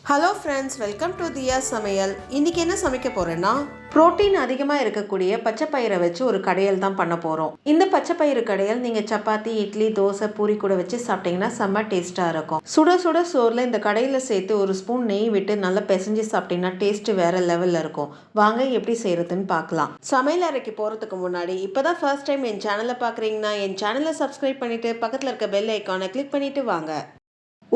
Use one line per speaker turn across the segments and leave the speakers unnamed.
Hello friends, welcome to தியா சமையல். இன்றைக்கி என்ன சமைக்க போகிறேன்னா, புரோட்டீன் அதிகமாக இருக்கக்கூடிய பச்சை பயிரை வச்சு ஒரு கடையல் தான் பண்ண போகிறோம். இந்த பச்சை பயிறு கடையல் நீங்கள் சப்பாத்தி, இட்லி, தோசை, பூரி கூட வச்சு சாப்பிட்டிங்கன்னா செம்ம டேஸ்ட்டாக இருக்கும். சுட சுட சோறில் இந்த கடையில் சேர்த்து ஒரு ஸ்பூன் நெய் விட்டு நல்லா பிசைஞ்சு சாப்பிட்டிங்கன்னா டேஸ்ட்டு வேறு லெவலில் இருக்கும். வாங்க எப்படி செய்கிறதுன்னு பார்க்கலாம். சமையல் அறைக்கு போகிறதுக்கு முன்னாடி இப்போ தான் ஃபர்ஸ்ட் டைம் என் சேனலை பார்க்குறீங்கன்னா என் சேனலை சப்ஸ்கிரைப் பண்ணிவிட்டு பக்கத்தில் இருக்க பெல் ஐக்கானை கிளிக் பண்ணிவிட்டு வாங்க.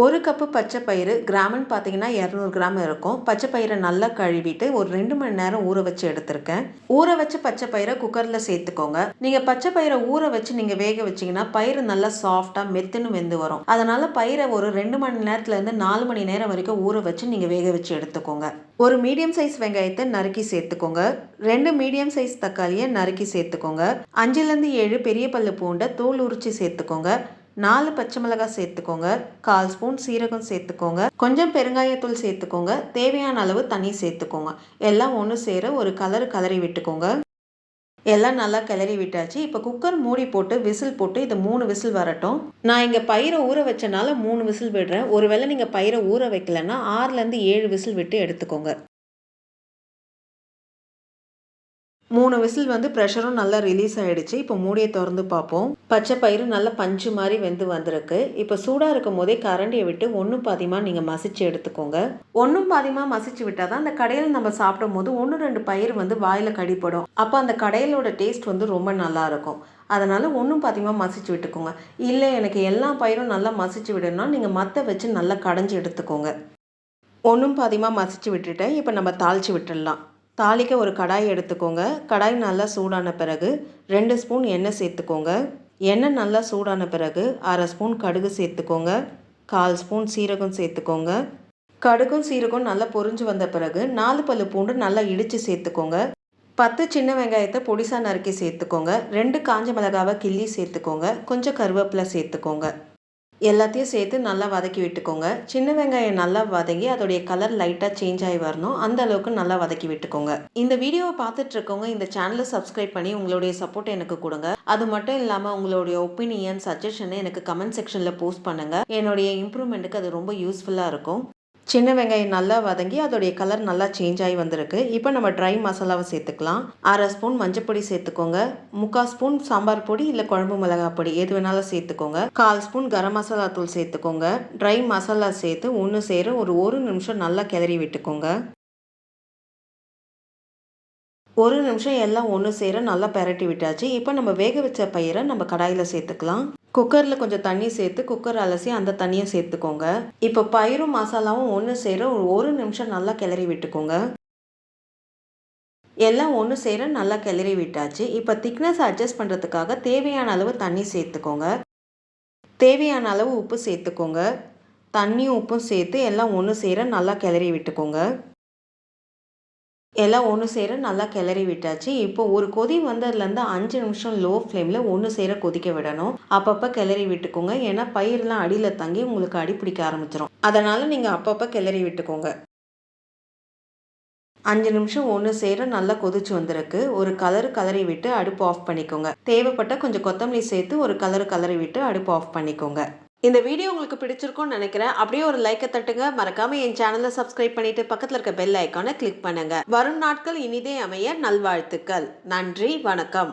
ஒரு கப்பு பச்சை பயிறு கிராம்னு பார்த்தீங்கன்னா 200 கிராம் இருக்கும். பச்சை பயிரை நல்லா கழுவிட்டு ஒரு 2 மணி நேரம் ஊற வச்சு எடுத்திருக்கேன். ஊற வச்சு பச்சை பயிரை குக்கரில் சேர்த்துக்கோங்க. நீங்கள் பச்சை பயிரை ஊற வச்சு நீங்கள் வேக வச்சிங்கன்னா பயிறு நல்லா சாஃப்டாக மெத்துன்னு வெந்து வரும். அதனால் பயிரை ஒரு 2 மணி நேரத்துலேருந்து 4 மணி நேரம் வரைக்கும் ஊற வச்சு நீங்கள் வேக வச்சு எடுத்துக்கோங்க. ஒரு மீடியம் சைஸ் வெங்காயத்தை நறுக்கி சேர்த்துக்கோங்க. 2 மீடியம் சைஸ் தக்காளியை நறுக்கி சேர்த்துக்கோங்க. 5லேருந்து 7 பெரிய பல்லு பூண்டை தோல் உரிச்சு சேர்த்துக்கோங்க. 4 பச்சை மிளகாய் சேர்த்துக்கோங்க. 1/4 ஸ்பூன் சீரகம் சேர்த்துக்கோங்க. கொஞ்சம் பெருங்காயத்தூள் சேர்த்துக்கோங்க. தேவையான அளவு தண்ணி சேர்த்துக்கோங்க. எல்லாம் ஒன்று சேர ஒரு கலரி விட்டுக்கோங்க. எல்லாம் நல்லா கிளறி விட்டாச்சு. இப்போ குக்கர் மூடி போட்டு விசில் போட்டு இது 3 விசில் வரட்டும். நான் இங்கே பயிரை ஊற வச்சனால 3 விசில் விடுறேன். ஒருவேளை நீங்கள் பயிரை ஊற வைக்கலன்னா 6லேருந்து 7 விசில் விட்டு எடுத்துக்கோங்க. 3 விசில் வந்து ப்ரெஷரும் நல்லா ரிலீஸ் ஆகிடுச்சு. இப்போ மூடியை திறந்து பார்ப்போம். பச்சை பயிறு நல்லா பஞ்சு மாதிரி வெந்து வந்திருக்கு. இப்போ சூடாக இருக்கும் போதே கரண்டியை விட்டு ஒன்றும் பாதியமாக நீங்கள் மசிச்சு எடுத்துக்கோங்க. ஒன்றும் பாதியமாக மசிச்சு விட்டால் தான் அந்த கடையில் நம்ம சாப்பிடும் போது 1-2 பயிர் வந்து வாயில் கடிப்படும். அப்போ அந்த கடையிலோட டேஸ்ட் வந்து ரொம்ப நல்லாயிருக்கும். அதனால் ஒன்றும் பாதியமாக மசிச்சு விட்டுக்கோங்க. இல்லை எனக்கு எல்லா பயிரும் நல்லா மசிச்சு விடணும்னா நீங்கள் மற்ற வச்சு நல்லா கடைஞ்சி எடுத்துக்கோங்க. ஒன்றும் பாதியமாக மசிச்சு விட்டுட்டேன். இப்போ நம்ம தாளித்து விட்டுடலாம். தாளிக்க ஒரு கடாய் எடுத்துக்கோங்க. கடாய் நல்லா சூடான பிறகு 2 ஸ்பூன் எண்ணெய் சேர்த்துக்கோங்க. எண்ணெய் நல்லா சூடான பிறகு 1/2 ஸ்பூன் கடுகு சேர்த்துக்கோங்க. 1/4 ஸ்பூன் சீரகம் சேர்த்துக்கோங்க. கடுகும் சீரகம் நல்லா பொரிஞ்சு வந்த பிறகு 4 பல்லு பூண்டு நல்லா இடித்து சேர்த்துக்கோங்க. 10 சின்ன வெங்காயத்தை பொடிசாக நறுக்கி சேர்த்துக்கோங்க. 2 காஞ்ச மிளகாவை கிள்ளி சேர்த்துக்கோங்க. கொஞ்சம் கருவேப்பிலை சேர்த்துக்கோங்க. எல்லாத்தையும் சேர்த்து நல்லா வதக்கி விட்டுக்கோங்க. சின்ன வெங்காயம் நல்லா வதங்கி அதோடைய கலர் லைட்டாக சேஞ்ச் ஆகி வரணும். அந்த அளவுக்கு நல்லா வதக்கி விட்டுக்கோங்க. இந்த வீடியோவை பார்த்துட்டு இருக்கவங்க இந்த சேனலை சப்ஸ்கிரைப் பண்ணி உங்களுடைய சப்போர்ட் எனக்கு கொடுங்க. அது மட்டும் இல்லாமல் உங்களுடைய ஒப்பீனியன், சஜஷனை எனக்கு கமெண்ட் செக்ஷனில் போஸ்ட் பண்ணுங்கள். என்னுடைய இம்ப்ரூவ்மெண்ட்டுக்கு அது ரொம்ப யூஸ்ஃபுல்லாக இருக்கும். சின்ன வெங்காயம் நல்லா வதங்கி அதோடைய கலர் நல்லா சேஞ்ச் ஆகி வந்திருக்கு. இப்போ நம்ம ட்ரை மசாலாவை சேர்த்துக்கலாம். 1/2 ஸ்பூன் மஞ்சள் சேர்த்துக்கோங்க. 3/4 ஸ்பூன் சாம்பார் பொடி இல்லை குழம்பு மிளகாய் பொடி எது வேணாலும் சேர்த்துக்கோங்க. 1/4 ஸ்பூன் கரம் மசாலா தூள் சேர்த்துக்கோங்க. ட்ரை மசாலா சேர்த்து ஒன்று சேர ஒரு நிமிஷம் நல்லா கிளறி விட்டுக்கோங்க. 1 நிமிஷம் எல்லாம் ஒன்று சேர நல்லா பெரட்டி விட்டாச்சு. இப்போ நம்ம வேக வச்ச பயிரை நம்ம கடாயில் சேர்த்துக்கலாம். குக்கரில் கொஞ்சம் தண்ணி சேர்த்து குக்கர் அலசி அந்த தண்ணியை சேர்த்துக்கோங்க. இப்போ பயிரும் மசாலாவும் ஒன்று சேர ஒரு நிமிஷம் நல்லா கிளறி விட்டுக்கோங்க. எல்லாம் ஒன்று சேர நல்லா கிளறி விட்டாச்சு. இப்போ திக்னஸ் அட்ஜஸ்ட் பண்ணுறதுக்காக தேவையான அளவு தண்ணி சேர்த்துக்கோங்க. தேவையான அளவு உப்பு சேர்த்துக்கோங்க. தண்ணியும் உப்பும் சேர்த்து எல்லாம் ஒன்று சேர நல்லா கிளறி விட்டுக்கோங்க. எல்லாம் ஒன்று சேர நல்லா கிளறி விட்டாச்சு. இப்போ ஒரு கொதி வந்ததுலேருந்து 5 நிமிஷம் லோ ஃப்ளேமில் ஒன்று சேர கொதிக்க விடணும். அப்பப்போ கிளறி விட்டுக்கோங்க. ஏன்னா பயிரெலாம் அடியில் தங்கி உங்களுக்கு அடி பிடிக்க ஆரம்பிச்சிடும். அதனால் நீங்கள் அப்பப்போ கிளறி விட்டுக்கோங்க. 5 நிமிஷம் ஒன்று சேர நல்லா கொதிச்சு வந்திருக்கு. ஒரு கலரி விட்டு அடுப்பு ஆஃப் பண்ணிக்கோங்க. தேவைப்பட்ட கொஞ்சம் கொத்தமல்லி சேர்த்து ஒரு கலரி விட்டு அடுப்பு ஆஃப் பண்ணிக்கோங்க. இந்த வீடியோ உங்களுக்கு பிடிச்சிருக்கும்னு நினைக்கிறேன். அப்படியே ஒரு லைக்கை தட்டுங்க. மறக்காம என் சேனலை சப்ஸ்கிரைப் பண்ணிட்டு பக்கத்தில் இருக்க பெல் ஐக்கானை கிளிக் பண்ணுங்க. வரும் நாட்கள் இனிதே அமைய நல்வாழ்த்துக்கள். நன்றி, வணக்கம்.